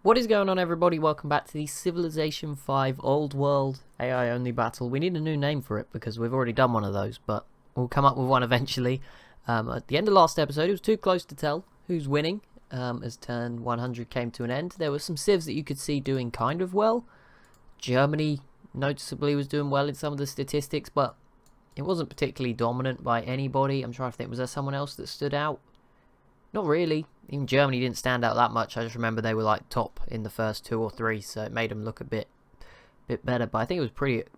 What is going on, everybody? Welcome back to the Civilization 5 Old World AI only battle. We need a new name for it because we've already done one of those, but we'll come up with one eventually. At the end of last episode, it was too close to tell who's winning. As turn 100 came to an end, there were some civs that you could see doing kind of well. Germany noticeably was doing well in some of the statistics, but it wasn't particularly dominant by anybody. I'm trying to think, was there someone else that stood out? Not really. Even Germany didn't stand out that much. I just remember they were like top in the first 2 or 3, so it made them look a bit better. But I think it was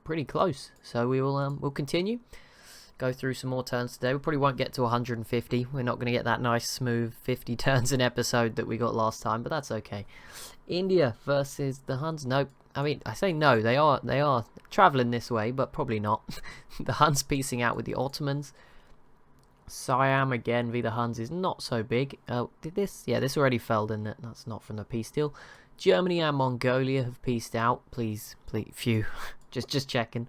pretty close. So we'll continue. Go through some more turns today. We probably won't get to 150. We're not going to get that nice smooth 50 turns an episode that we got last time, but that's okay. India versus the Huns. Nope. I mean, I say no. They are traveling this way, but probably not. The Huns piecing out with the Ottomans. Siam again v the Huns is not so big. Did this? Yeah, this already fell, didn't it? That's not from the peace deal. Germany and Mongolia have pieced out. Please, phew. just checking.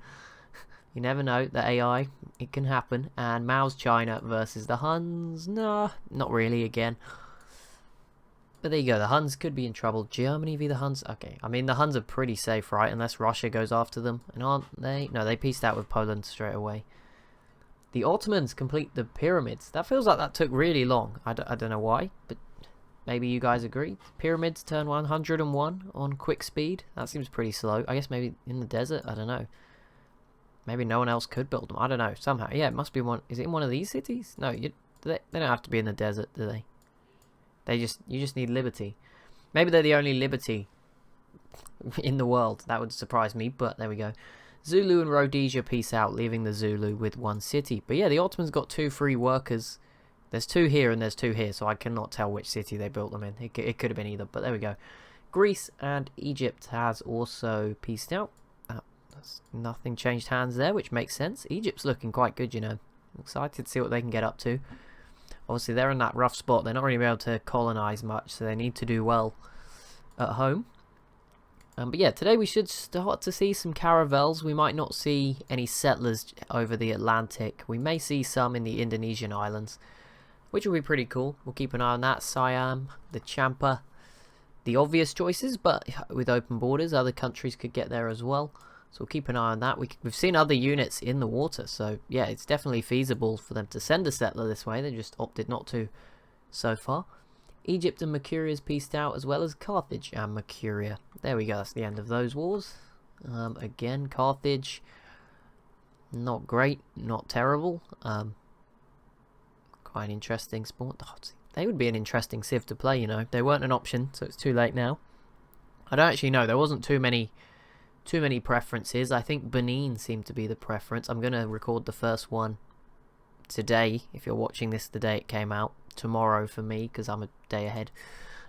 You never know. The AI, it can happen. And Mao's China versus the Huns. Nah, not really again. But there you go. The Huns could be in trouble. Germany v the Huns. Okay, I mean the Huns are pretty safe, right? Unless Russia goes after them. And aren't they? No, they pieced out with Poland straight away. The Ottomans complete the pyramids. That feels like that took really long. I don't know why, but maybe you guys agree. Pyramids turn 101 on quick speed. That seems pretty slow. I guess maybe in the desert. I don't know. Maybe no one else could build them. I don't know. Somehow, yeah, it must be one. Is it in one of these cities? No, they don't have to be in the desert, do they? You just need liberty. Maybe they're the only liberty in the world. That would surprise me, but there we go. Zulu and Rhodesia peace out, leaving the Zulu with 1 city. But yeah, the Ottomans got 2 free workers. There's 2 here and there's 2 here, so I cannot tell which city they built them in. It could have been either, but there we go. Greece and Egypt has also peaced out. Nothing changed hands there, which makes sense. Egypt's looking quite good, you know. I'm excited to see what they can get up to. Obviously, they're in that rough spot. They're not really able to colonize much, so they need to do well at home. But yeah, today we should start to see some caravels. We might not see any settlers over the Atlantic. We may see some in the Indonesian islands, which will be pretty cool. We'll keep an eye on that. Siam, the Champa, the obvious choices, but with open borders, other countries could get there as well. So we'll keep an eye on that. We've seen other units in the water, so yeah, it's definitely feasible for them to send a settler this way. They just opted not to so far. Egypt and Mercuria is pieced out, as well as Carthage and Mercuria. There we go, that's the end of those wars. Again, Carthage, not great, not terrible. Quite interesting sport. Oh, they would be an interesting civ to play, you know. They weren't an option, so it's too late now. I don't actually know, there wasn't too many preferences. I think Benin seemed to be the preference. I'm going to record the first one today, if you're watching this the day it came out. Tomorrow for me, because I'm a day ahead.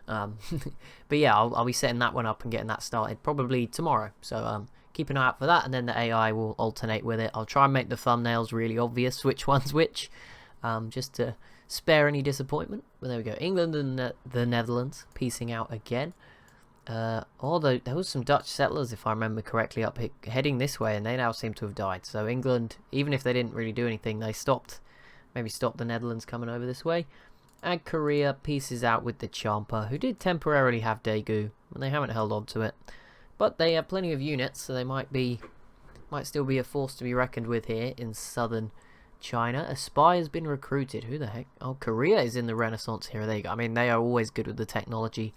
But yeah, I'll be setting that one up and getting that started probably tomorrow. So keep an eye out for that, and then the AI will alternate with it. I'll try and make the thumbnails really obvious which one's which, just to spare any disappointment. But there we go. England and the Netherlands piecing out again. Although there was some Dutch settlers, if I remember correctly, up heading this way, and they now seem to have died. So England, even if they didn't really do anything, they maybe stopped the Netherlands coming over this way. And Korea pieces out with the Champa, who did temporarily have Daegu, and they haven't held on to it. But they have plenty of units, so they might still be a force to be reckoned with here in southern China. A spy has been recruited. Who the heck? Oh, Korea is in the Renaissance here. There you go. I mean, they are always good with the technology,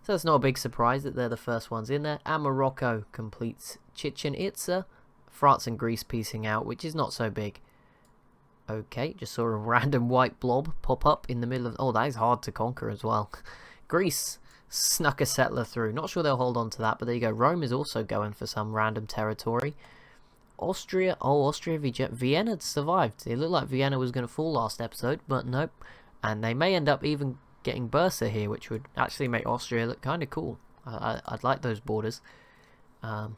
so it's not a big surprise that they're the first ones in there. And Morocco completes Chichen Itza. France and Greece piecing out, which is not so big. Okay, just saw a random white blob pop up in the middle of... Oh, that is hard to conquer as well. Greece snuck a settler through. Not sure they'll hold on to that, but there you go. Rome is also going for some random territory. Austria... Oh, Austria, Vienna had survived. It looked like Vienna was going to fall last episode, but nope. And they may end up even getting Bursa here, which would actually make Austria look kind of cool. I'd like those borders. Kind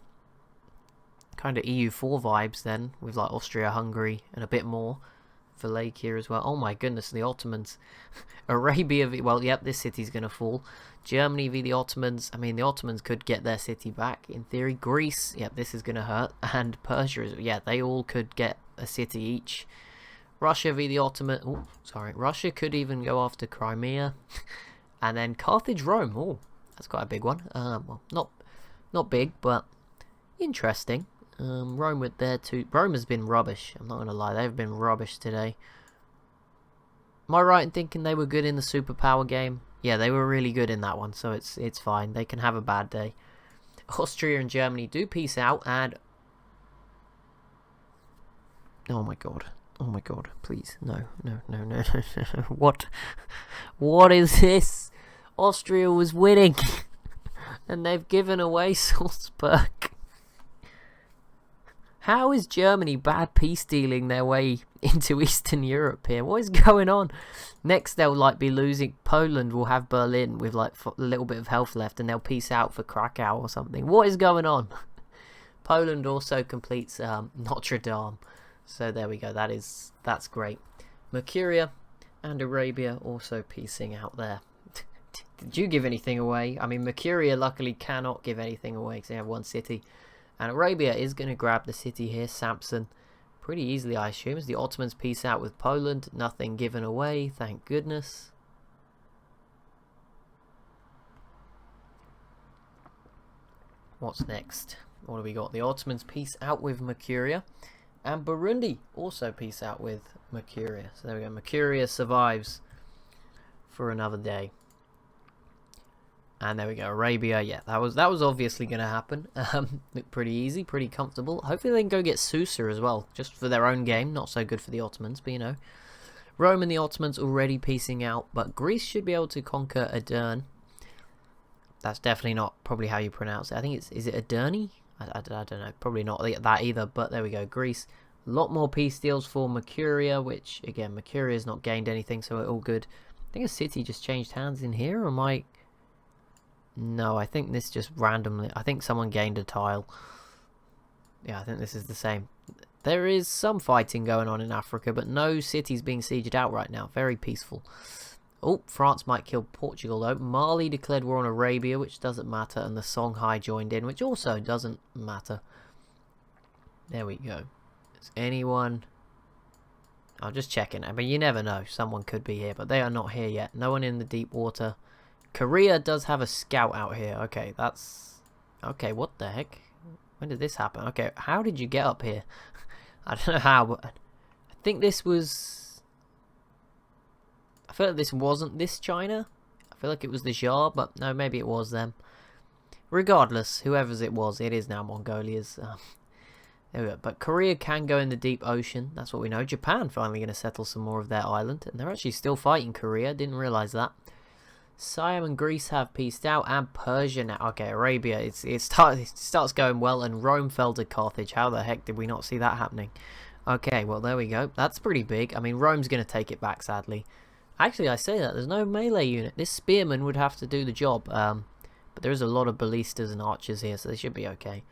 of EU4 vibes then, with like Austria, Hungary, and a bit more for Lake here as well. Oh my goodness, the Ottomans. Arabia well, yep, this city's going to fall. Germany v the Ottomans. I mean, the Ottomans could get their city back in theory. Greece, yep, this is going to hurt. And Persia, yeah, they all could get a city each. Russia v the Ottoman. Oh, sorry. Russia could even go after Crimea. And then Carthage, Rome. Oh, That's quite a big one. Well, not big, but interesting. Rome with there too. Rome has been rubbish. I'm not gonna lie, they've been rubbish today. Am I right in thinking they were good in the superpower game? Yeah, they were really good in that one, so it's fine. They can have a bad day. Austria and Germany do peace out, and oh my god, please, no. What is this? Austria was winning, and they've given away Salzburg. How is Germany bad peace dealing their way into Eastern Europe here? What is going on? Next they'll like be losing. Poland will have Berlin with like a little bit of health left, and they'll peace out for Krakow or something. What is going on? Poland also completes Notre Dame. So there we go. That's great. Mercuria and Arabia also piecing out there. Did you give anything away? I mean, Mercuria luckily cannot give anything away because they have one city. And Arabia is going to grab the city here, Samson, pretty easily, I assume, as the Ottomans peace out with Poland. Nothing given away, thank goodness. What's next? What do we got? The Ottomans peace out with Mercuria. And Burundi also peace out with Mercuria. So there we go. Mercuria survives for another day. And there we go, Arabia. Yeah, that was obviously going to happen. Looked pretty easy, pretty comfortable. Hopefully they can go get Susa as well, just for their own game. Not so good for the Ottomans, but you know. Rome and the Ottomans already piecing out, but Greece should be able to conquer Edirne. That's definitely not probably how you pronounce it. I think is it Edirne? I don't know. Probably not that either, but there we go. Greece. A lot more peace deals for Mercuria, which, again, Mercuria has not gained anything, so we're all good. I think a city just changed hands in here, or am I... No, I think this just randomly... I think someone gained a tile. Yeah, I think this is the same. There is some fighting going on in Africa, but no cities being sieged out right now. Very peaceful. Oh, France might kill Portugal, though. Mali declared war on Arabia, which doesn't matter. And the Songhai joined in, which also doesn't matter. There we go. Is anyone... I'm just checking. I mean, you never know. Someone could be here, but they are not here yet. No one in the deep water. Korea does have a scout out here. Okay, that's... Okay, what the heck? When did this happen? Okay, how did you get up here? I don't know how, but... I think this was... I feel like this wasn't this China. I feel like it was the Shah, but no, maybe it was them. Regardless, whoever's it was, it is now Mongolia's. There we go. But Korea can go in the deep ocean. That's what we know. Japan finally going to settle some more of their island. And they're actually still fighting Korea. Didn't realise that. Siam and Greece have peaced out, and Persia now. Okay, Arabia, it starts going well, and Rome fell to Carthage. How the heck did we not see that happening? Okay, well, there we go. That's pretty big. I mean, Rome's going to take it back, sadly. Actually, I say that. There's no melee unit. This spearman would have to do the job. But there is a lot of ballistas and archers here, so they should be okay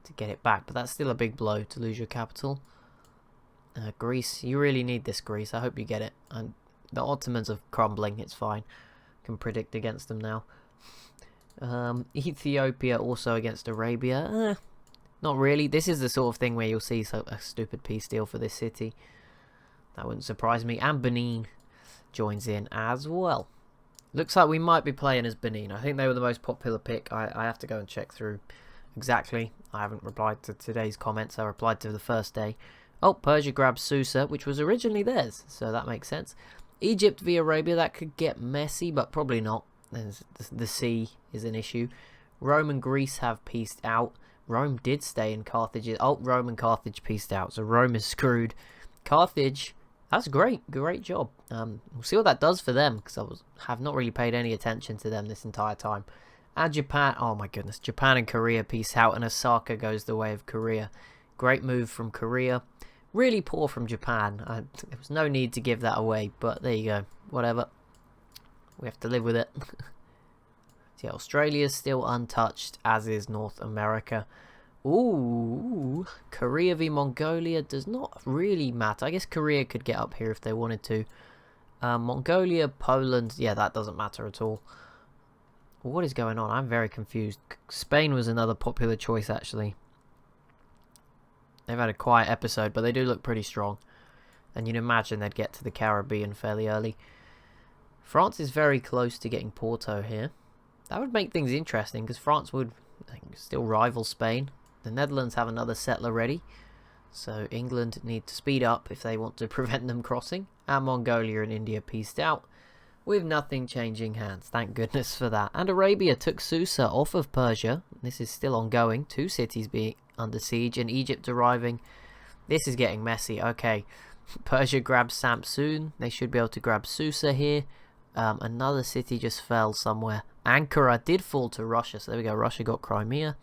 to get it back. But that's still a big blow to lose your capital. Greece, you really need this, Greece. I hope you get it. And the Ottomans are crumbling. It's fine. Can predict against them now. Ethiopia also against Arabia. Not really. This is the sort of thing where you'll see a stupid peace deal for this city. That wouldn't surprise me. And Benin joins in as well. Looks like we might be playing as Benin. I think they were the most popular pick. I have to go and check through exactly. I haven't replied to today's comments. I replied to the first day. Oh, Persia grabs Susa, which was originally theirs, so that makes sense. Egypt v Arabia, that could get messy, but probably not. The sea is an issue. Rome and Greece have peaced out. Rome did stay in Carthage. Oh, Rome and Carthage peaced out, so Rome is screwed. Carthage, that's great. Great job. We'll see what that does for them, because have not really paid any attention to them this entire time. And Japan, oh my goodness, Japan and Korea peace out, and Osaka goes the way of Korea. Great move from Korea. Really poor from Japan. There was no need to give that away, but there you go. Whatever. We have to live with it. So yeah, Australia's still untouched, as is North America. Ooh, Korea v Mongolia does not really matter. I guess Korea could get up here if they wanted to. Mongolia, Poland, yeah, that doesn't matter at all. What is going on? I'm very confused. Spain was another popular choice, actually. They've had a quiet episode, but they do look pretty strong. And you'd imagine they'd get to the Caribbean fairly early. France is very close to getting Porto here. That would make things interesting, because France would, I think, still rival Spain. The Netherlands have another settler ready, so England need to speed up if they want to prevent them crossing. And Mongolia and India pieced out, with nothing changing hands. Thank goodness for that. And Arabia took Susa off of Persia. This is still ongoing. 2 cities being under siege, and Egypt arriving. This is getting messy. Okay, Persia grabs Samsun. They should be able to grab Susa here. Another city just fell somewhere. Ankara did fall to Russia, so there we go. Russia got Crimea.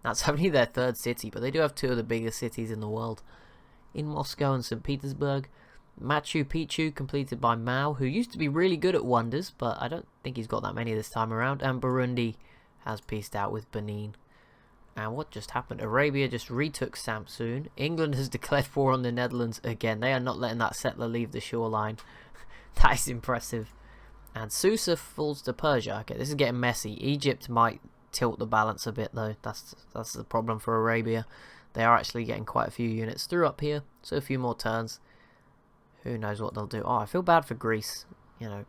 That's only their 3rd city, but they do have 2 of the biggest cities in the world, in Moscow and St. Petersburg. Machu Picchu completed by Mao, who used to be really good at wonders, but I don't think he's got that many this time around. And Burundi has pieced out with Benin. And what just happened? Arabia just retook Samsun. England has declared war on the Netherlands again. They are not letting that settler leave the shoreline. That is impressive. And Susa falls to Persia. Okay, this is getting messy. Egypt might tilt the balance a bit, though. That's the problem for Arabia. They are actually getting quite a few units through up here, so a few more turns. Who knows what they'll do? Oh, I feel bad for Greece. You know,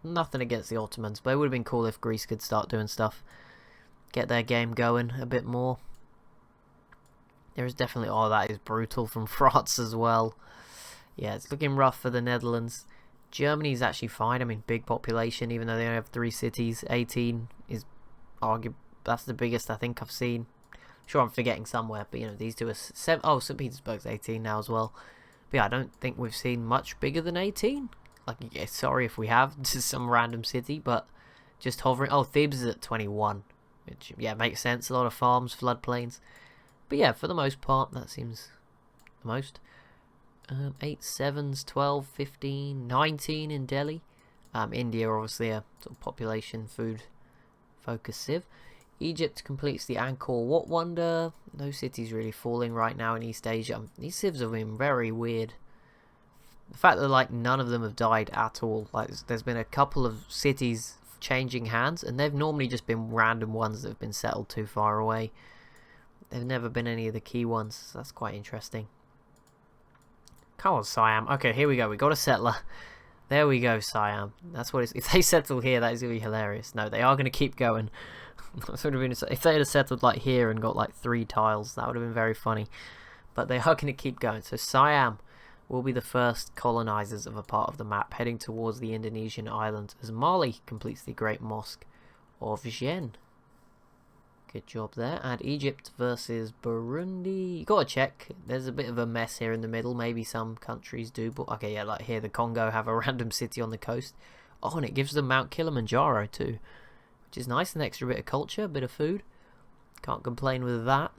nothing against the Ottomans, but it would have been cool if Greece could start doing stuff. Get their game going a bit more. There is definitely... Oh, that is brutal from France as well. Yeah, it's looking rough for the Netherlands. Germany's actually fine. I mean, big population, even though they only have 3 cities. 18 is arguably... That's the biggest I think I've seen. Sure, I'm forgetting somewhere, but you know, these two are 7... Oh, St. Petersburg's 18 now as well. But yeah, I don't think we've seen much bigger than 18. Like, yeah, sorry if we have, just some random city, but just hovering. Oh, Thebes is at 21, which, yeah, makes sense. A lot of farms, floodplains. But yeah, for the most part, that seems the most. 8 7s, 12, 15, 19 in Delhi. India, obviously, a sort of population, food focus civ. Egypt completes the Angkor Wat wonder. No cities really falling right now in East Asia. These civs have been very weird. The fact that like none of them have died at all. Like there's been a couple of cities changing hands, and they've normally just been random ones that have been settled too far away. They've never been any of the key ones. So that's quite interesting. Come on, Siam. Okay, here we go. We got a settler. There we go, Siam. That's what it's... If they settle here, that is going to be hilarious. No, they are going to keep going. That would have been, if they had settled like here and got like 3 tiles, that would have been very funny. But they are going to keep going. So Siam will be the first colonizers of a part of the map, heading towards the Indonesian island as Mali completes the Great Mosque of Xi'an. Good job there. And Egypt versus Burundi. You gotta check. There's a bit of a mess here in the middle. Maybe some countries do, but okay, yeah, like here the Congo have a random city on the coast. Oh, and it gives them Mount Kilimanjaro too, which is nice. An extra bit of culture, a bit of food. Can't complain with that.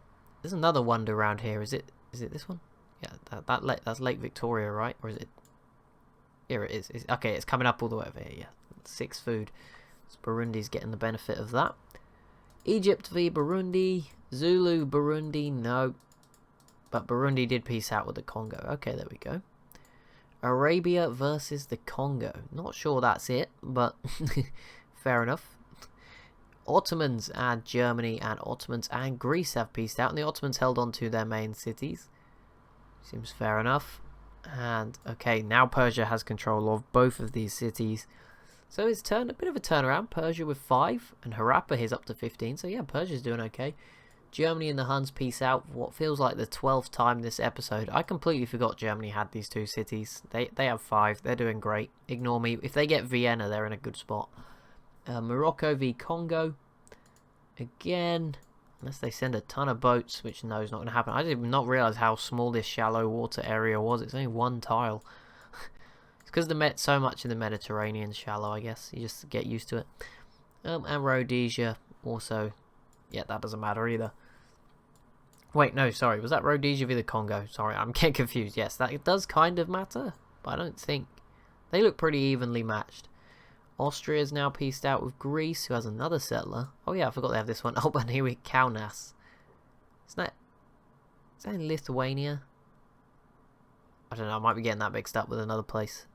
There's another wonder around here. Is it this one? Yeah, that's Lake Victoria, right? Or is it? Here it is. Okay, it's coming up all the way over here. Yeah, 6 food. So Burundi's getting the benefit of that. Egypt v Burundi. Zulu, Burundi, no. But Burundi did peace out with the Congo. Okay, there we go. Arabia versus the Congo. Not sure that's it, but fair enough. Ottomans and Germany and Ottomans and Greece have peaced out, and the Ottomans held on to their main cities. Seems fair enough. And okay, now Persia has control of both of these cities. So it's a bit of a turnaround. Persia with 5, and Harappa is up to 15. So yeah, Persia's doing okay. Germany and the Huns peace out. What feels like the 12th time this episode. I completely forgot Germany had these 2 cities. They have 5. They're doing great. Ignore me. If they get Vienna, they're in a good spot. Morocco v Congo. Again, unless they send a ton of boats, which no, is not going to happen. I did not realise how small this shallow water area was. It's only 1 tile. Because so much in the Mediterranean shallow, I guess. You just get used to it. And Rhodesia also. Yeah, that doesn't matter either. Wait, no, sorry. Was that Rhodesia v the Congo? Sorry, I'm getting confused. Yes, that does kind of matter. But I don't think... They look pretty evenly matched. Austria is now pieced out with Greece, who has another settler. Oh yeah, I forgot they have this one. Oh, but here we Kaunas. Is that in Lithuania? I don't know, I might be getting that mixed up with another place.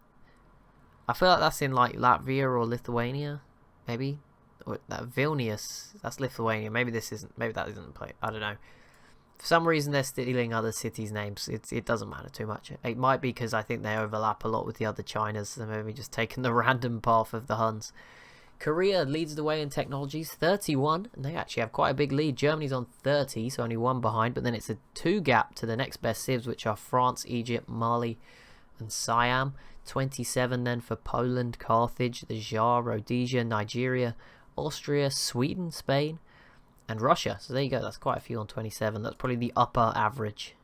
I feel like that's in like Latvia or Lithuania, maybe. Or that Vilnius, that's Lithuania. Maybe that isn't the place. I don't know. For some reason they're stealing other cities' names. It doesn't matter too much. It might be because I think they overlap a lot with the other Chinas. So maybe just taking the random path of the Huns. Korea leads the way in technologies, 31, and they actually have quite a big lead. Germany's on 30, so only one behind, but then it's a 2 gap to the next best civs, which are France, Egypt, Mali, and Siam. 27 then for Poland, Carthage, the Jar, Rhodesia, Nigeria, Austria, Sweden, Spain, and Russia. So there you go, that's quite a few on 27. That's probably the upper average.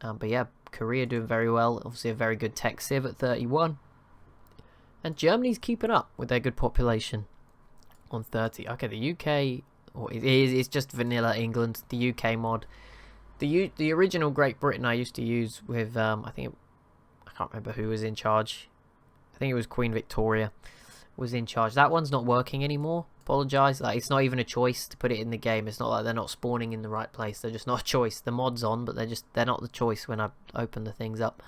But yeah, Korea doing very well. Obviously a very good tech civ at 31. And Germany's keeping up with their good population on 30. Okay, the UK, or it's just vanilla England, the UK mod. The original Great Britain I used to use with, I can't remember who was in charge. I think it was Queen Victoria was in charge. That one's not working anymore. Apologise. Like, it's not even a choice to put it in the game. It's not like they're not spawning in the right place. They're just not a choice. The mod's on, but they're not the choice when I open the things up.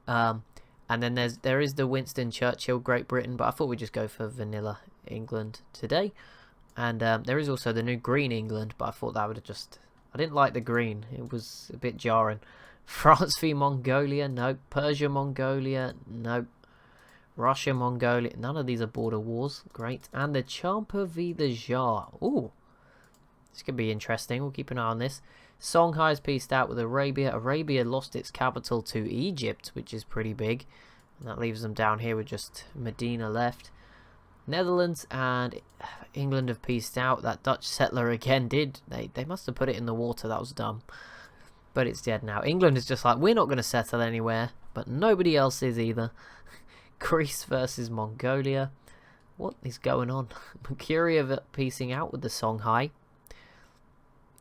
And then there is the Winston Churchill Great Britain, but I thought we'd just go for vanilla England today. And there is also the new green England, but I thought that would have just... I didn't like the green. It was a bit jarring. France v Mongolia, nope. Persia, Mongolia, nope. Russia, Mongolia, none of these are border wars. Great. And the Champa v the Jar. Ooh, this could be interesting. We'll keep an eye on this. Songhai's pieced out with Arabia. Arabia lost its capital to Egypt, which is pretty big. And that leaves them down here with just Medina left. Netherlands and England have pieced out. That Dutch settler again did. They must have put it in the water. That was dumb. But it's dead now. England is just like, we're not going to settle anywhere. But nobody else is either. Greece versus Mongolia. What is going on? Mercuria piecing out with the Songhai.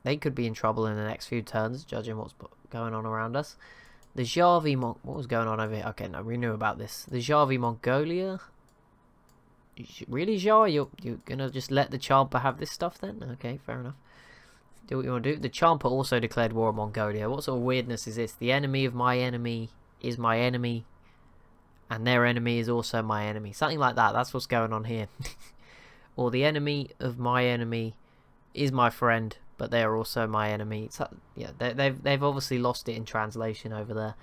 They could be in trouble in the next few turns, judging what's going on around us. The Jar v what was going on over here? Okay, no, we knew about this. The Jar v Mongolia. Really, Jar? You're gonna just let the Champa have this stuff then? Okay, fair enough. Do what you want to do. The Champa also declared war on Mongolia. What sort of weirdness is this? The enemy of my enemy is my enemy, and their enemy is also my enemy. Something like that. That's what's going on here. Or the enemy of my enemy is my friend, but they are also my enemy. So, yeah, they've obviously lost it in translation over there.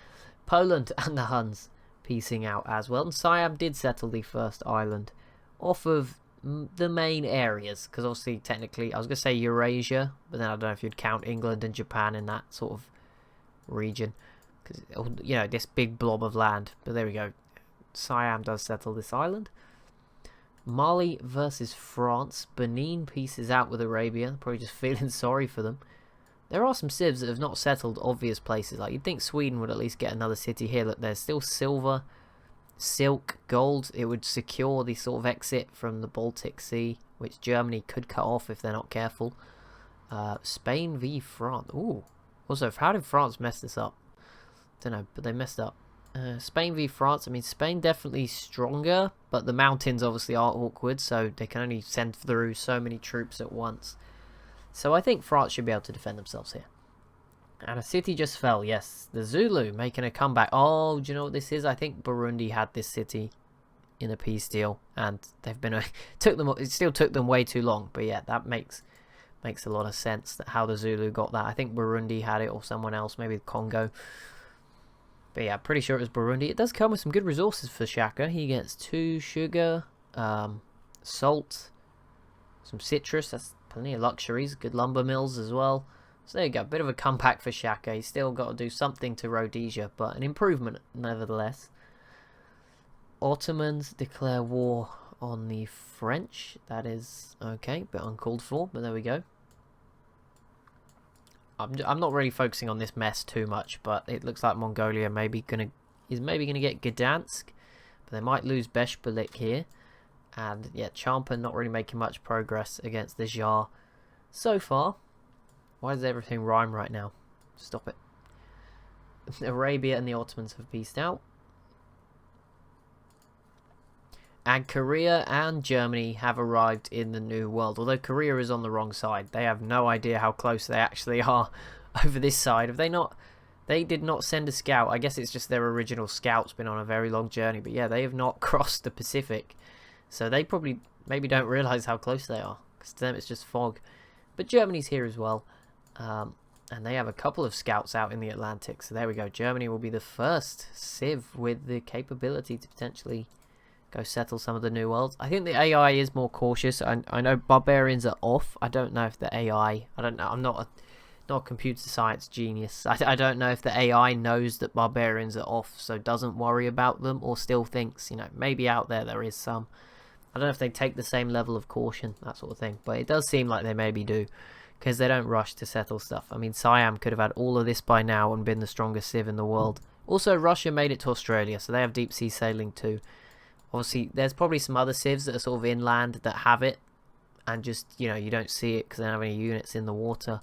Poland and the Huns piecing out as well. And Siam did settle the first island off of the main areas, because obviously technically I was going to say Eurasia, but then I don't know if you'd count England and Japan in that sort of region, because, you know, this big blob of land. But there we go. Siam does settle this island. Mali versus France. Benin pieces out with Arabia. Probably just feeling sorry for them. There are some civs that have not settled obvious places. Like, you'd think Sweden would at least get another city here. Look, there's still silver, silk, gold. It would secure the sort of exit from the Baltic Sea, which Germany could cut off if they're not careful. Spain v France. Ooh. Also, how did France mess this up? Don't know, but they messed up. Spain v France. I mean, Spain definitely stronger, but the mountains obviously are awkward, so they can only send through so many troops at once. So I think France should be able to defend themselves here. And a city just fell. Yes, the Zulu making a comeback. Oh, do you know what this is? I think Burundi had this city in a peace deal, and they've been it still took them way too long. But yeah, that makes a lot of sense that how the Zulu got that. I think Burundi had it, or someone else, maybe Congo. But yeah, pretty sure it was Burundi. It does come with some good resources for Shaka. He gets 2 sugar, salt, some citrus. That's plenty of luxuries. Good lumber mills as well. So there you go. Bit of a comeback for Shaka. He's still got to do something to Rhodesia, but an improvement nevertheless. Ottomans declare war on the French. That is okay, bit uncalled for, but there we go. I'm not really focusing on this mess too much, but it looks like Mongolia is maybe gonna get Gdansk, but they might lose Beshbalik here. And yeah, Champa not really making much progress against the Jar so far. Why does everything rhyme right now? Stop it. Arabia and the Ottomans have peaced out. And Korea and Germany have arrived in the New World. Although Korea is on the wrong side. They have no idea how close they actually are over this side. Have they not? They did not send a scout. I guess it's just their original scout's been on a very long journey. But yeah, they have not crossed the Pacific. So they probably maybe don't realise how close they are. Because to them it's just fog. But Germany's here as well. And they have a couple of scouts out in the Atlantic. So there we go. Germany will be the first civ with the capability to potentially go settle some of the new worlds. I think the AI is more cautious. I know barbarians are off. I don't know if the AI... I don't know. I'm not a computer science genius. I don't know if the AI knows that barbarians are off, so doesn't worry about them, or still thinks, you know, maybe out there is some. I don't know if they take the same level of caution, that sort of thing. But it does seem like they maybe do, because they don't rush to settle stuff. I mean, Siam could have had all of this by now and been the strongest civ in the world. Also, Russia made it to Australia, so they have deep sea sailing too. Obviously, there's probably some other civs that are sort of inland that have it, and just, you know, you don't see it because they don't have any units in the water.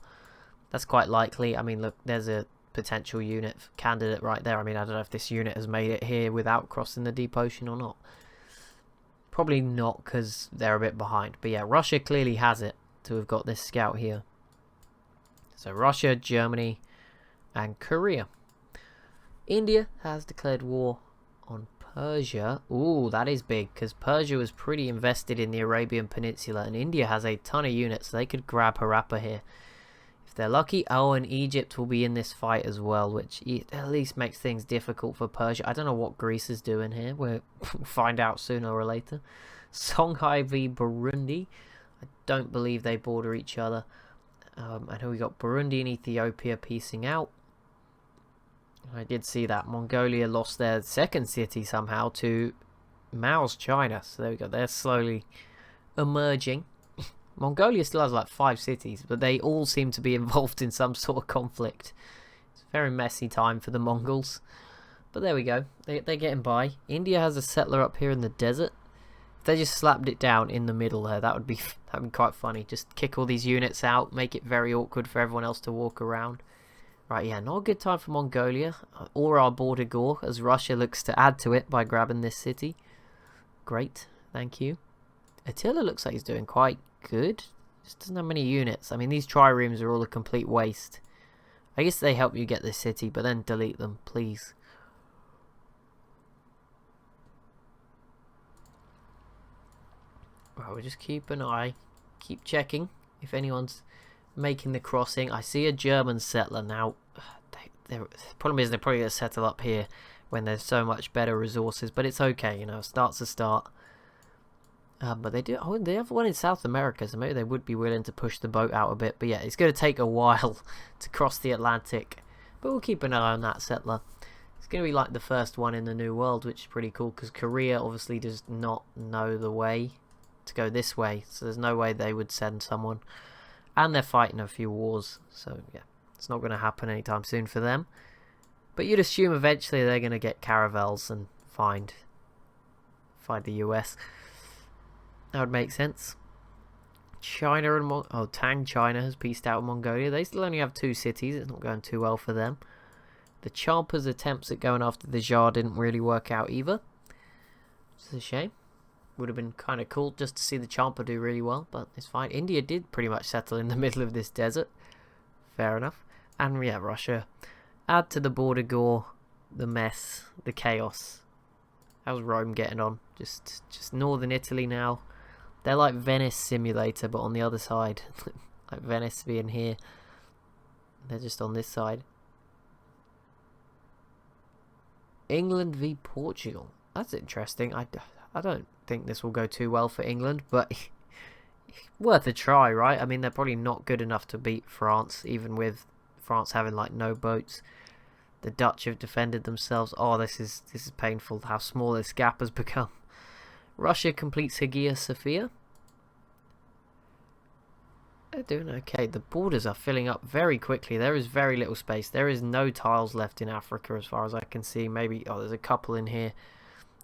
That's quite likely. I mean, look, there's a potential unit candidate right there. I mean, I don't know if this unit has made it here without crossing the deep ocean or not. Probably not, because they're a bit behind. But yeah, Russia clearly has it to have got this scout here. So Russia, Germany, and Korea. India has declared war on Persia. Ooh, that is big, because Persia was pretty invested in the Arabian Peninsula, and India has a ton of units, so they could grab Harappa here if they're lucky. Oh, and Egypt will be in this fight as well, which at least makes things difficult for Persia. I don't know what Greece is doing here. We'll find out sooner or later. Songhai v Burundi. I don't believe they border each other. I know we got Burundi and Ethiopia piecing out. I did see that Mongolia lost their second city somehow to Mao's China. So there we go. They're slowly emerging. Mongolia still has like 5 cities, but they all seem to be involved in some sort of conflict. It's a very messy time for the Mongols. But there we go. They're getting by. India has a settler up here in the desert. If they just slapped it down in the middle there, that would be quite funny. Just kick all these units out, make it very awkward for everyone else to walk around. Right, yeah, not a good time for Mongolia or our border gore, as Russia looks to add to it by grabbing this city. Great, thank you. Attila looks like he's doing quite good. Just doesn't have many units. I mean, these triremes are all a complete waste. I guess they help you get this city, but then delete them, please. Right, we'll just keep an eye, keep checking if anyone's making the crossing. I see a German settler now. The problem is they're probably going to settle up here when there's so much better resources, but it's okay, you know, start's a start. But they do. Oh, they have one in South America, so maybe they would be willing to push the boat out a bit. But yeah, it's going to take a while to cross the Atlantic. But we'll keep an eye on that settler. It's going to be like the first one in the New World, which is pretty cool, because Korea obviously does not know the way to go this way, so there's no way they would send someone. And they're fighting a few wars, so yeah, it's not going to happen anytime soon for them. But you'd assume eventually they're going to get caravels and find the US. That would make sense. China and Tang China has pieced out Mongolia. They still only have 2 cities. It's not going too well for them. The Champa's attempts at going after the Jar didn't really work out either, which is a shame. Would have been kind of cool just to see the Champa do really well, but it's fine. India did pretty much settle in the middle of this desert. Fair enough. And yeah, Russia. Add to the border gore, the mess, the chaos. How's Rome getting on? Just northern Italy now. They're like Venice Simulator, but on the other side. Like Venice being here. They're just on this side. England v Portugal. That's interesting. I don't think this will go too well for England, but worth a try, right? I mean, they're probably not good enough to beat France, even with France having like no boats. The Dutch have defended themselves. Oh, this is painful how small this gap has become. Russia completes Hagia Sophia. They're doing okay. The borders are filling up very quickly. There is very little space. There is no tiles left in Africa as far as I can see. Maybe, oh, there's a couple in here.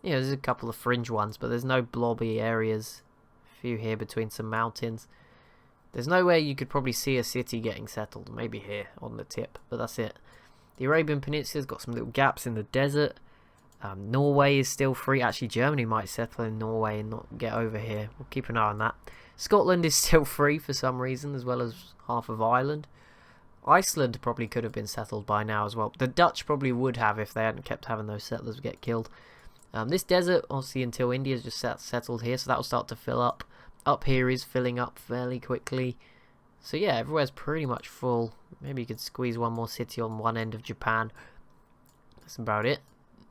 Yeah, there's a couple of fringe ones, but there's no blobby areas. A few here between some mountains. There's nowhere you could probably see a city getting settled. Maybe here on the tip, but that's it. The Arabian Peninsula's got some little gaps in the desert. Norway is still free. Actually, Germany might settle in Norway and not get over here. We'll keep an eye on that. Scotland is still free for some reason, as well as half of Ireland. Iceland probably could have been settled by now as well. The Dutch probably would have if they hadn't kept having those settlers get killed. This desert, obviously, until India's just settled here, so that will start to fill up. Up here is filling up fairly quickly. So yeah, everywhere's pretty much full. Maybe you could squeeze one more city on one end of Japan. That's about it.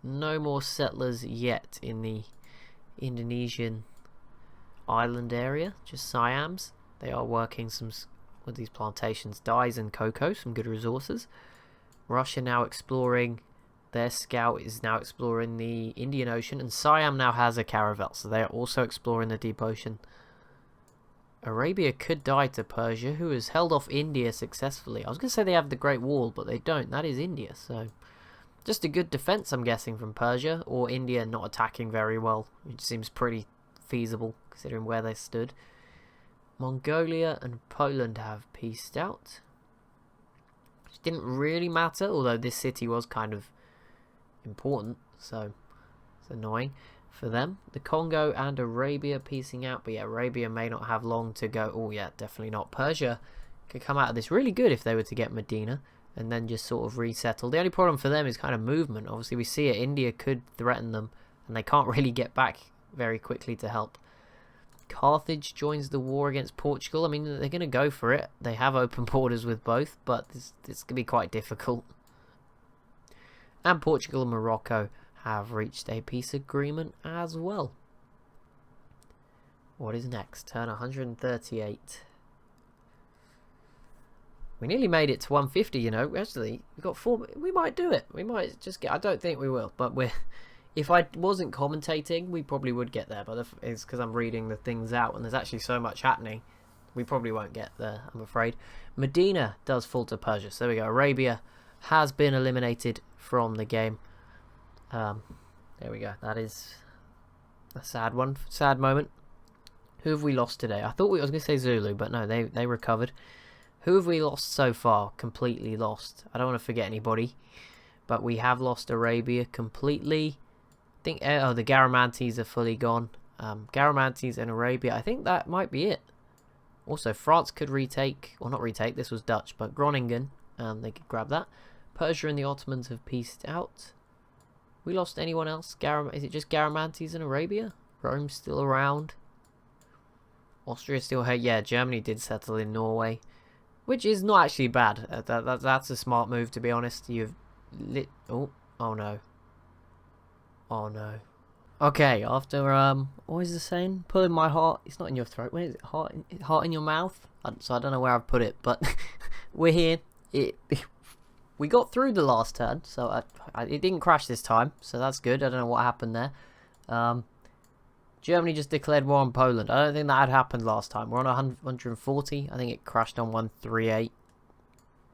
No more settlers yet in the Indonesian island area, just Siams. They are working with these plantations, dyes and cocoa, some good resources. Russia now exploring, their scout is now exploring the Indian Ocean, and Siam now has a caravel, so they are also exploring the deep ocean. Arabia could die to Persia, who has held off India successfully. I was going to say they have the Great Wall, but they don't. That is India, so just a good defense, I'm guessing, from Persia, or India not attacking very well, which seems pretty feasible considering where they stood. Mongolia and Poland have peaced out, which didn't really matter, although this city was kind of important, so it's annoying for them. The Congo and Arabia piecing out, but yeah, Arabia may not have long to go. Oh yeah, definitely not. Persia could come out of this really good if they were to get Medina and then just sort of resettle. The only problem for them is kind of movement. Obviously we see it, India could threaten them and they can't really get back very quickly to help. Carthage joins the war against Portugal. I mean, they're going to go for it. They have open borders with both, but this going to be quite difficult. And Portugal and Morocco have reached a peace agreement as well. What is next? Turn 138. We nearly made it to 150, you know. Actually, we got 4. We might do it. We might just get... I don't think we will, but we're... If I wasn't commentating, we probably would get there, but it's because I'm reading the things out and there's actually so much happening, we probably won't get there, I'm afraid. Medina does fall to Persia, so there we go. Arabia has been eliminated from the game. There we go. That is a sad one, sad moment. Who have we lost today? I thought I was going to say Zulu, but no, they recovered. Who have we lost so far? Completely lost. I don't want to forget anybody, but we have lost Arabia completely. I think the Garamantes are fully gone. Garamantes and Arabia, I think that might be it. Also, France could retake, well not retake, this was Dutch, but Groningen, they could grab that. Persia and the Ottomans have peaced out. We lost anyone else? Is it just Garamantes and Arabia? Rome's still around. Austria still here. Yeah, Germany did settle in Norway, which is not actually bad. That's a smart move, to be honest. You've lit. Oh no. Oh no. Okay, after what is the saying? Pulling my heart. It's not in your throat. Where is it? Heart in your mouth. So I don't know where I've put it, but we're here. We got through the last turn, so it didn't crash this time, so that's good. I don't know what happened there. Germany just declared war on Poland. I don't think that had happened last time. We're on 140. I think it crashed on 138.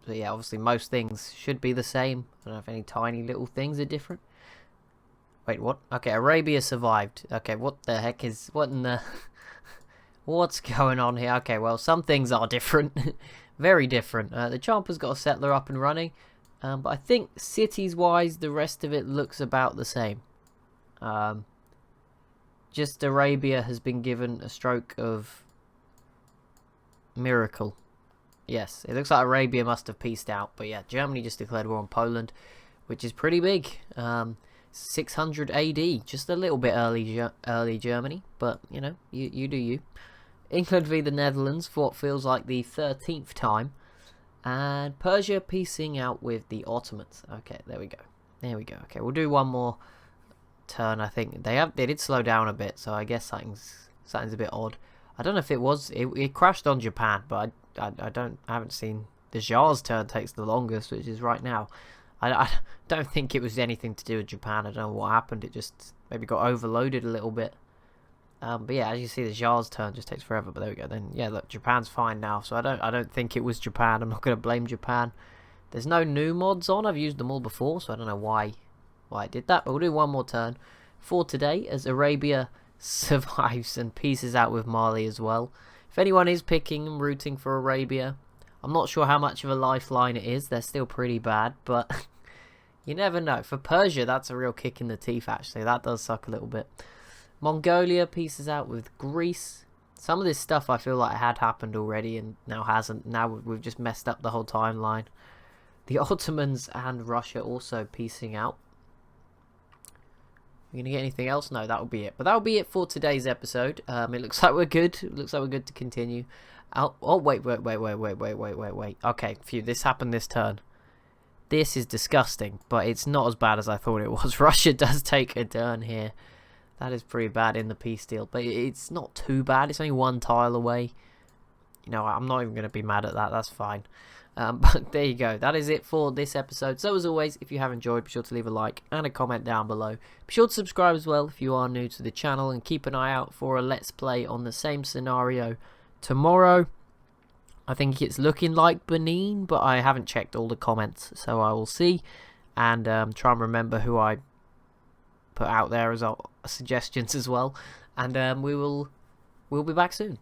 So yeah, obviously most things should be the same. I don't know if any tiny little things are different. Wait, what? Okay, Arabia survived. Okay, what the heck is... What in the... What's going on here? Okay, well, some things are different. Very different. The Champer's got a settler up and running. But I think cities-wise, the rest of it looks about the same. Just Arabia has been given a stroke of miracle. Yes, it looks like Arabia must have peaced out. But yeah, Germany just declared war on Poland, which is pretty big. 600 AD, just a little bit early Germany, but you know, you do you. England v the Netherlands for what feels like the 13th time, and Persia piecing out with the Ottomans. Okay, there we go. Okay, we'll do one more turn. I think they did slow down a bit, so I guess something's a bit odd. I don't know if it crashed on Japan, but I haven't seen the Tsar's turn takes the longest, which is right now. I don't think it was anything to do with Japan. I don't know what happened. It just maybe got overloaded a little bit. But yeah, as you see, the Tsar's turn just takes forever. But there we go. Then yeah, look, Japan's fine now. So I don't think it was Japan. I'm not going to blame Japan. There's no new mods on. I've used them all before, so I don't know why I did that. But we'll do one more turn for today as Arabia survives and pieces out with Mali as well. If anyone is picking and rooting for Arabia, I'm not sure how much of a lifeline it is. They're still pretty bad, but you never know. For Persia, that's a real kick in the teeth, actually. That does suck a little bit. Mongolia pieces out with Greece. Some of this stuff I feel like had happened already and now hasn't. Now we've just messed up the whole timeline. The Ottomans and Russia also piecing out. We're going to get anything else? No, that'll be it. But that'll be it for today's episode. It looks like we're good. It looks like we're good to continue. Oh, wait. Okay, phew, this happened this turn. This is disgusting, but it's not as bad as I thought it was. Russia does take a turn here. That is pretty bad in the peace deal, but it's not too bad. It's only one tile away. You know, I'm not even going to be mad at that. That's fine. But there you go. That is it for this episode. So as always, if you have enjoyed, be sure to leave a like and a comment down below. Be sure to subscribe as well if you are new to the channel, and keep an eye out for a Let's Play on the same scenario tomorrow. I think it's looking like Benin, but I haven't checked all the comments, so I will see. And try and remember who I put out there as suggestions as well. And we'll be back soon.